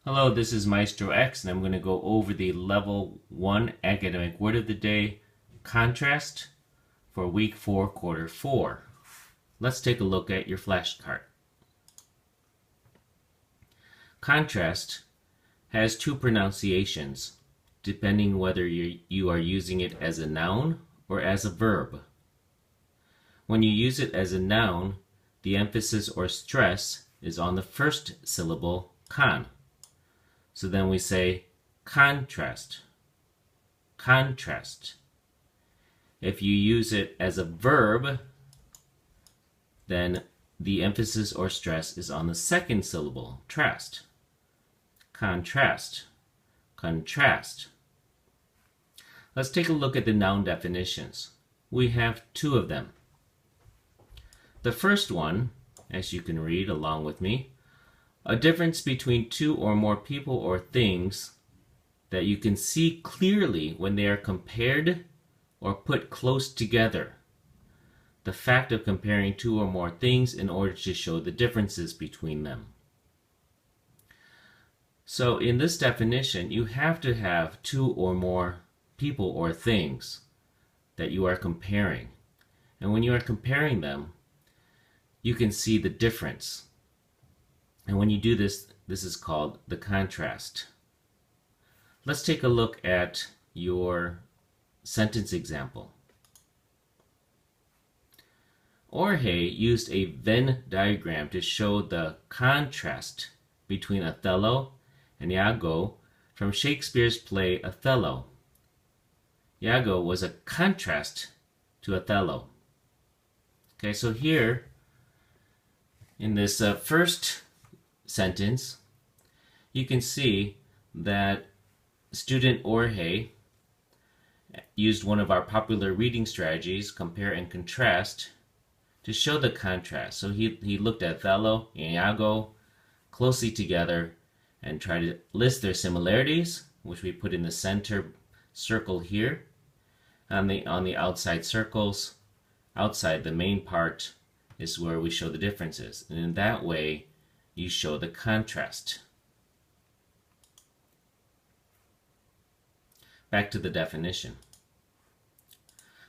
Hello, this is Maestro X, and I'm going to go over the Level 1 Academic Word of the Day, Contrast, for Week 4, Quarter 4. Let's take a look at your flashcard. Contrast has two pronunciations, depending whether you are using it as a noun or as a verb. When you use it as a noun, the emphasis or stress is on the first syllable, con. So then we say contrast, contrast. If you use it as a verb, then the emphasis or stress is on the second syllable, trast. Contrast, contrast. Let's take a look at the noun definitions. We have two of them. The first one, as you can read along with me, a difference between two or more people or things that you can see clearly when they are compared or put close together. The fact of comparing two or more things in order to show the differences between them. So in this definition, you have to have two or more people or things that you are comparing. And when you are comparing them, you can see the difference. And when you do this, this is called the contrast. Let's take a look at your sentence example. Jorge used a Venn diagram to show the contrast between Othello and Iago from Shakespeare's play Othello. Iago was a contrast to Othello. Okay, so here in this first sentence, you can see that student Jorge used one of our popular reading strategies, compare and contrast, to show the contrast. So he looked at Othello and Iago closely together and tried to list their similarities, which we put in the center circle here. On the outside circles, outside the main part, is where we show the differences. And in that way, you show the contrast. Back to the definition.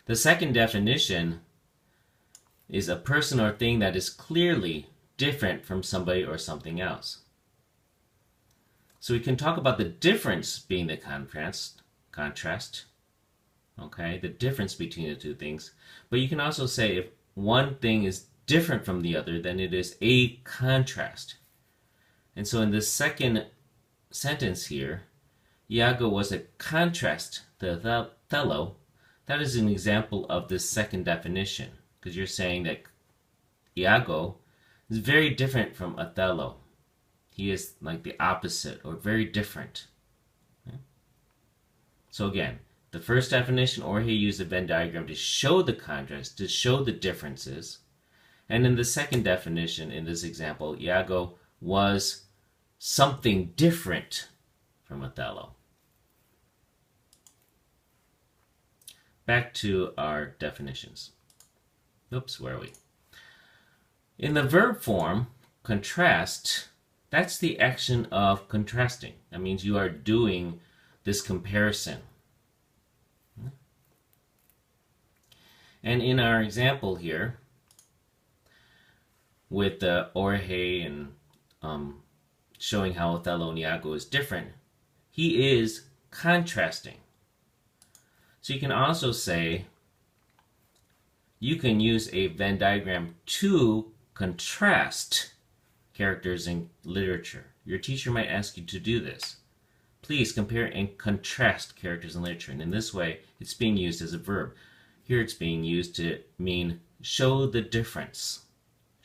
The second definition is a person or thing that is clearly different from somebody or something else. So we can talk about the difference being the contrast, okay, the difference between the two things. But you can also say if one thing is different from the other, then it is a contrast. And so in this second sentence here, Iago was a contrast to Othello. That is an example of this second definition, because you're saying that Iago is very different from Othello. He is like the opposite or very different. Okay? So again, the first definition, Jorge used a Venn diagram to show the contrast, to show the differences. And in the second definition, in this example, Iago was something different from Othello. Back to our definitions. Oops, where are we? In the verb form, contrast, that's the action of contrasting. That means you are doing this comparison. And in our example here, with the Jorge and showing how Othello and Iago is different, he is contrasting. So you can also say, you can use a Venn diagram to contrast characters in literature. Your teacher might ask you to do this. Please compare and contrast characters in literature. And in this way, it's being used as a verb. Here it's being used to mean show the difference.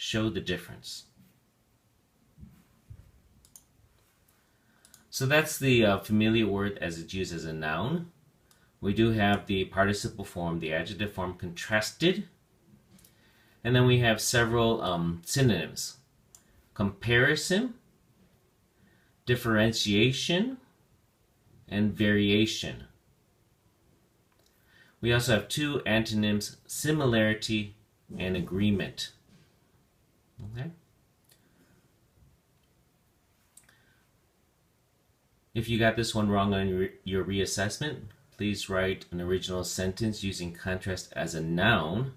Show the difference. So that's the familiar word as it's used as a noun. We do have the participle form, the adjective form, contrasted. And then we have several synonyms. Comparison, differentiation, and variation. We also have two antonyms, similarity and agreement. Okay? If you got this one wrong on your reassessment, please write an original sentence using contrast as a noun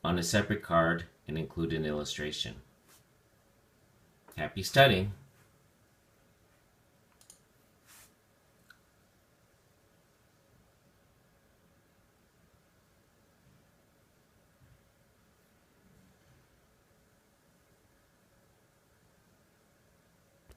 on a separate card and include an illustration. Happy studying!